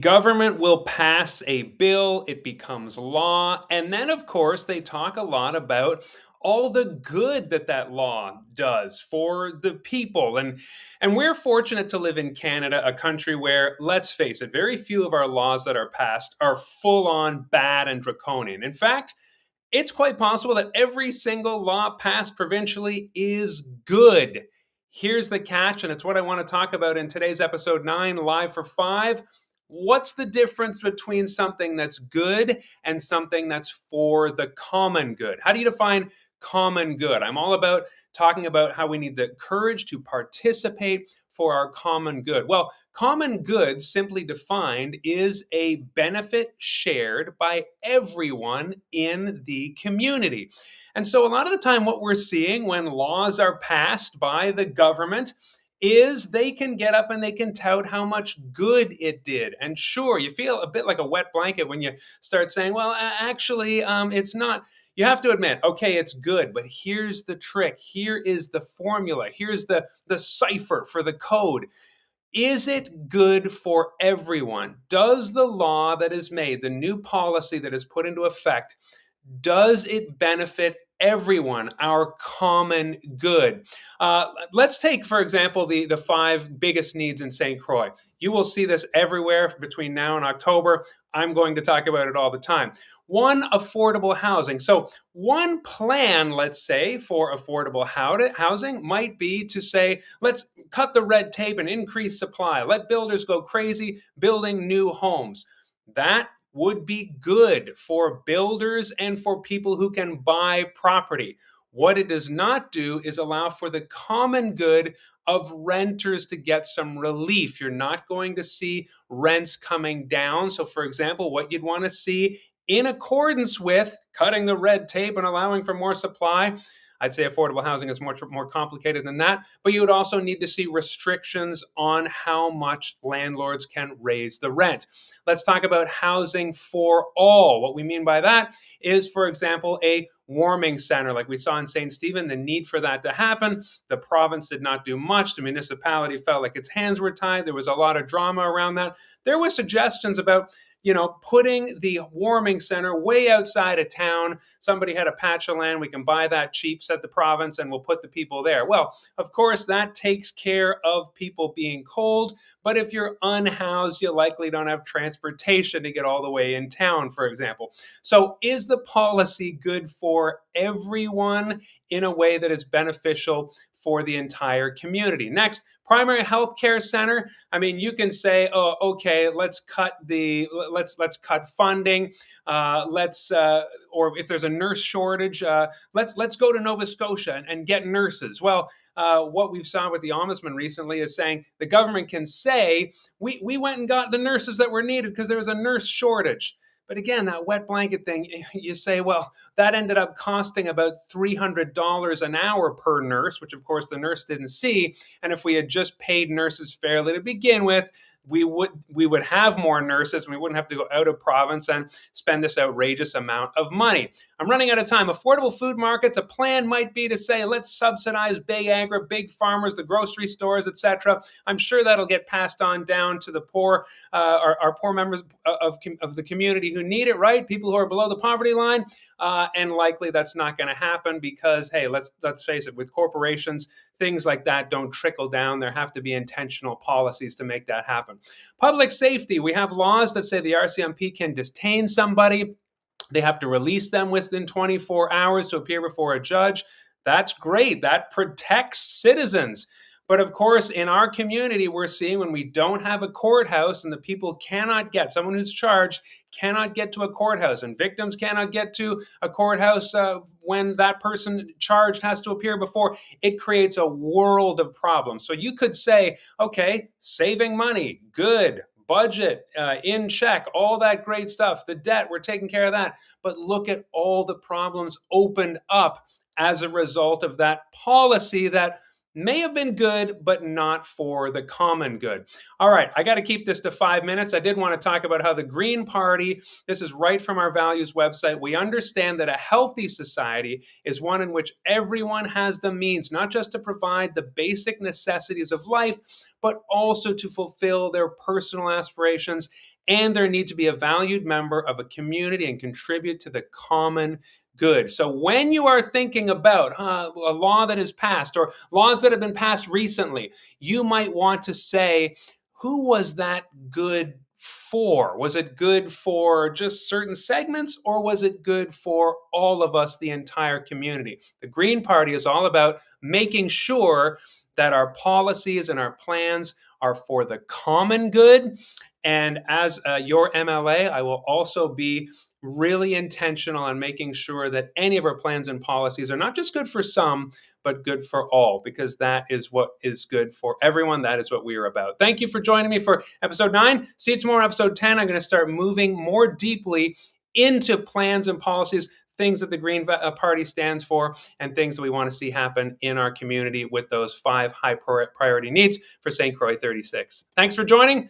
Government will pass a bill, it becomes law, and then, of course, they talk a lot about all the good that that law does for the people. And we're fortunate to live in Canada, a country where, let's face it, very few of our laws that are passed are full on bad and draconian. In fact, it's quite possible that every single law passed provincially is good. Here's the catch, and it's what I want to talk about in today's episode 9, Live for 5. What's the difference between something that's good and something that's for the common good? How do you define common good? I'm all about talking about how we need the courage to participate for our common good. Well, common good, simply defined, is a benefit shared by everyone in the community. And so, a lot of the time, what we're seeing when laws are passed by the government is they can get up and they can tout how much good it did. And sure, you feel a bit like a wet blanket when you start saying, well, actually, it's not. You have to admit, okay, it's good, but here's the trick. Here is the formula. Here's the cipher for the code. Is it good for everyone? Does the law that is made, the new policy that is put into effect, does it benefit everyone, our common good? Let's take, for example, the five biggest needs in Saint Croix. You will see this everywhere between now and October. I'm going to talk about it all the time. One, affordable housing. So one plan, let's say, for affordable housing might be to say, let's cut the red tape and increase supply. Let builders go crazy building new homes. That would be good for builders and for people who can buy property. What it does not do is allow for the common good of renters to get some relief. You're not going to see rents coming down. So, for example, what you'd want to see in accordance with cutting the red tape and allowing for more supply, I'd say affordable housing is much more complicated than that, but you would also need to see restrictions on how much landlords can raise the rent. Let's talk about housing for all. What we mean by that is, for example, a warming center like we saw in St. Stephen, the need for that to happen. The province did not do much. The municipality felt like its hands were tied. There was a lot of drama around that. There were suggestions about putting the warming center way outside of town. Somebody had a patch of land. We can buy that cheap, said the province, and we'll put the people there. Well, of course, that takes care of people being cold. But if you're unhoused, you likely don't have transportation to get all the way in town, for example. So is the policy good for everyone in a way that is beneficial for the entire community? Next, primary health care center. I mean, you can say, oh, okay, let's cut funding. Or if there's a nurse shortage, let's go to Nova Scotia and get nurses. Well, what we've saw with the ombudsman recently is saying the government can say, we went and got the nurses that were needed because there was a nurse shortage. But again, that wet blanket thing, you say, well, that ended up costing about $300 an hour per nurse, which of course the nurse didn't see. And if we had just paid nurses fairly to begin with, we would have more nurses and we wouldn't have to go out of province and spend this outrageous amount of money. I'm running out of time. Affordable food markets, a plan might be to say, let's subsidize big agri, big farmers, the grocery stores, etc. I'm sure that'll get passed on down to the poor, our poor members of the community who need it, right? People who are below the poverty line. And likely that's not going to happen because, hey, let's face it, with corporations, things like that don't trickle down. There have to be intentional policies to make that happen. Public safety, we have laws that say the RCMP can detain somebody. They have to release them within 24 hours to appear before a judge. That's great. That protects citizens. But of course, in our community, we're seeing when we don't have a courthouse and the people cannot get, someone who's charged cannot get to a courthouse, and victims cannot get to a courthouse when that person charged has to appear before, it creates a world of problems. So you could say, okay, saving money, good. Budget in check, all that great stuff. The debt, we're taking care of that. But look at all the problems opened up as a result of that policy that may have been good, but not for the common good. All right, I got to keep this to 5 minutes. I did want to talk about how the Green Party, this is right from our values website. We understand that a healthy society is one in which everyone has the means, not just to provide the basic necessities of life, but also to fulfill their personal aspirations and their need to be a valued member of a community and contribute to the common good. So when you are thinking about a law that is passed or laws that have been passed recently, you might want to say, who was that good for? Was it good for just certain segments, or was it good for all of us, the entire community? The Green Party is all about making sure that our policies and our plans are for the common good. And as your MLA, I will also be really intentional on making sure that any of our plans and policies are not just good for some, but good for all, because that is what is good for everyone. That is what we are about. Thank you for joining me for episode 9. See you tomorrow, episode 10. I'm going to start moving more deeply into plans and policies, things that the Green Party stands for, and things that we want to see happen in our community with those 5 high priority needs for Saint Croix 36. Thanks for joining.